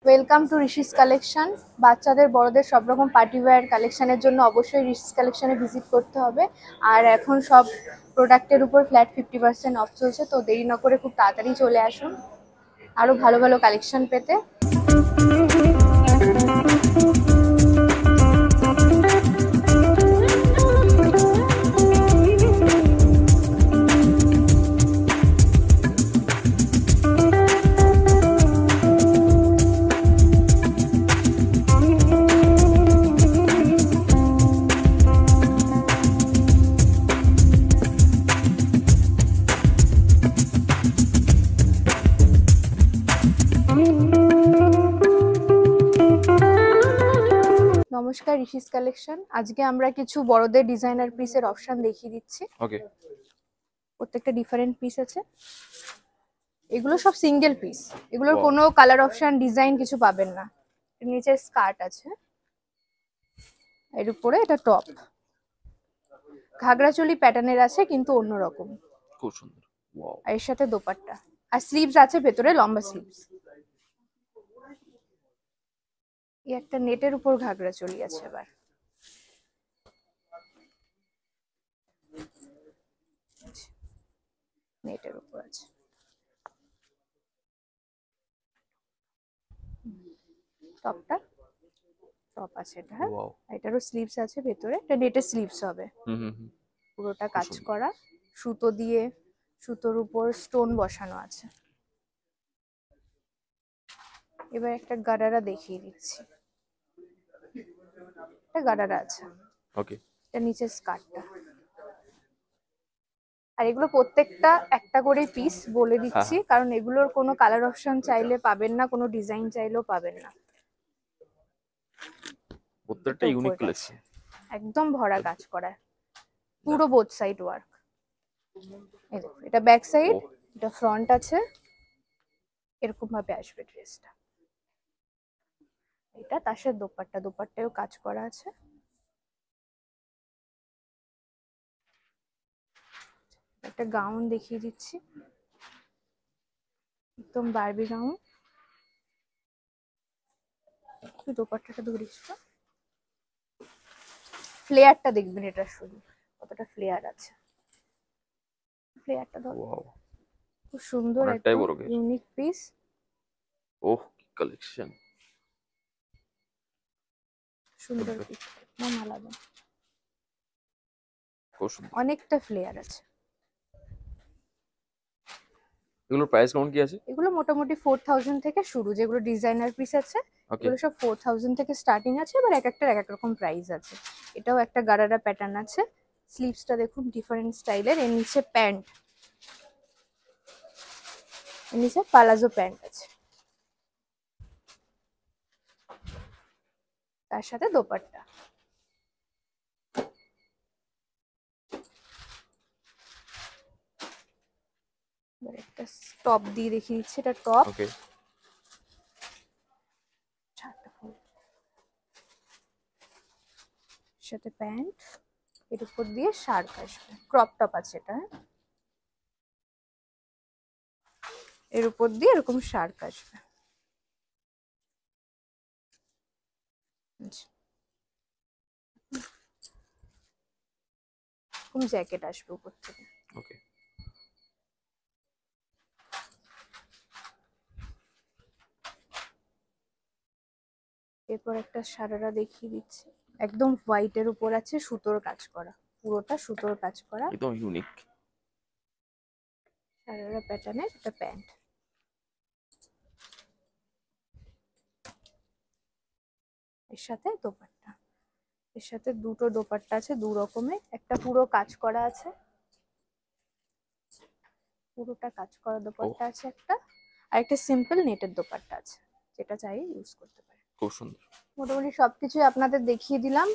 Welcome to ঋষিস collection. বাচ্চাদের বড়দের সব রকম পার্টি ওয়্যার কালেকশনের জন্য অবশ্যই ঋষিস কালেকশনে ভিজিট করতে হবে। আর এখন সব প্রোডাক্টের উপর ফ্ল্যাট 50% অফ চলছে, তো দেরি না করে খুব তাড়াতাড়ি চলে আসুন আরও ভালো ভালো কালেকশন পেতে। নমস্কার, ঋষিস কালেকশন। আজকে আমরা কিছু বড়দের ডিজাইনার পিসের অপশন দেখিয়ে দিচ্ছি। ওকে, প্রত্যেকটা ডিফারেন্ট পিস আছে। এগুলো সব সিঙ্গেল পিস, এগুলোর কোনো কালার অপশন ডিজাইন কিছু পাবেন না। নিচে স্কার্ট আছে, এর উপরে এটা টপ, ঘাগরা চলি প্যাটার্নের আছে কিন্তু অন্যরকম। খুব সুন্দর। ওয়াও, আর এর সাথে দোপাট্টা আর স্লিভস আছে ভেতরে, লম্বা স্লিভস। এই একটা নেটের উপর ঘাগরা চলি আছে। এবার নেটের উপর আছে, টপটা টপ আছে এটা। হ্যাঁ, ওয়াও। এটারও স্লিভস আছে ভেতরে, এটা নেটের স্লিভস হবে। পুরোটা কাজ করা, সুতো দিয়ে, সুতোর উপর স্টোন বসানো আছে। এবার একটা গারারা দেখিয়ে দিচ্ছি। এটা গারারা আছে। ওকে, এটা নিচের স্কার্টটা। আর এগুলো প্রত্যেকটা একটা করে পিস বলে দিচ্ছি, কারণ এগুলোর কোনো কালার অপশন চাইলে পাবেন না, কোনো ডিজাইন চাইলেও পাবেন না। প্রত্যেকটা ইউনিক কালেকশন, একদম ভরা কাজ করা, পুরো বোথ সাইড ওয়ার্ক। এই দেখো, এটা ব্যাক সাইড, এটা ফ্রন্ট আছে। এরকম ভাবে আসবে ড্রেসটা। এটা তার সাথে দোপাট্টা, দোপাট্টায়ও কাজ করা আছে। একটা গাউন দেখিয়ে দিচ্ছি, একদম বারবি গাউন। তুই দোপাট্টাটা ধরিস তো, ফ্লেয়ারটা দেখবেন এটা, শুধু কতটা ফ্লেয়ার আছে। ফ্লেয়ারটা ধর, খুব সুন্দর একটা ইউনিক পিস। ওহ, কি কালেকশন, সুন্দর পিস, নাম আলাদা, খুব সুন্দর। অনেকটা ফ্লেয়ার আছে। এগুলোর প্রাইস কেমন কি আছে? এগুলো মোটামুটি 4000 থেকে শুরু, যেগুলো ডিজাইনার পিস আছে এগুলো সব 4000 থেকে স্টার্টিং আছে। এবার এক একটার এক এক রকম প্রাইস আছে। এটাও একটা গারারা প্যাটার্ন আছে। স্লিভসটা দেখুন ডিফারেন্ট স্টাইলের। এর নিচে প্যান্ট, এর নিচে পালাজো প্যান্ট আছে, তার সাথে দোপাট্টা। একটা টপ দিয়ে দেখিয়ে দিচ্ছি, এটা টপ, সাথে প্যান্ট, এর উপর দিয়ে শার্ট আসবে, ক্রপ টপ আছে এটা। এর উপর দিয়ে এরকম শার্ট আসবে। এরকম জ্যাকেট আসবে উপর থেকে। ওকে, এরপর একটা সারারা দেখিয়ে দিচ্ছি, একদম হোয়াইটের উপর আছে, সুতোর কাজ করা, পুরোটা সুতোর কাজ করা, একদম ইউনিক সারারা প্যাটার্নের। এটা প্যান্ট, এর সাথে দোপাট্টা। এর সাথে দুটো দোপাট্টা আছে, দু রকমের। একটা পুরো কাজ করা আছে, পুরোটা কাজ করা দোপাট্টা আছে একটা, আর একটা সিম্পল নেটের দোপাট্টা আছে, যেটা চাই ইউজ করতে পারে। খুব সুন্দর। মোটামুটি সবকিছুই আপনাদের দেখিয়ে দিলাম।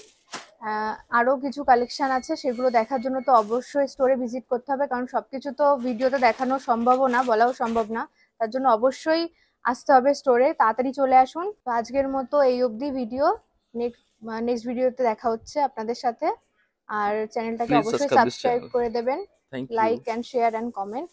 আরো কিছু কালেকশন আছে, সেগুলো দেখার জন্য তো অবশ্যই স্টোরে ভিজিট করতে হবে, কারণ সবকিছু তো ভিডিওতে দেখানো সম্ভবও না, বলাও সম্ভব না। তার জন্য অবশ্যই আসতে হবে স্টোরে, তাড়াতাড়ি চলে আসুন। তো আজকের মতো এই অবধি ভিডিও। নেক্সট ভিডিওতে দেখা হচ্ছে আপনাদের সাথে। আর চ্যানেলটাকে অবশ্যই সাবস্ক্রাইব করে দেবেন, like and share and comment.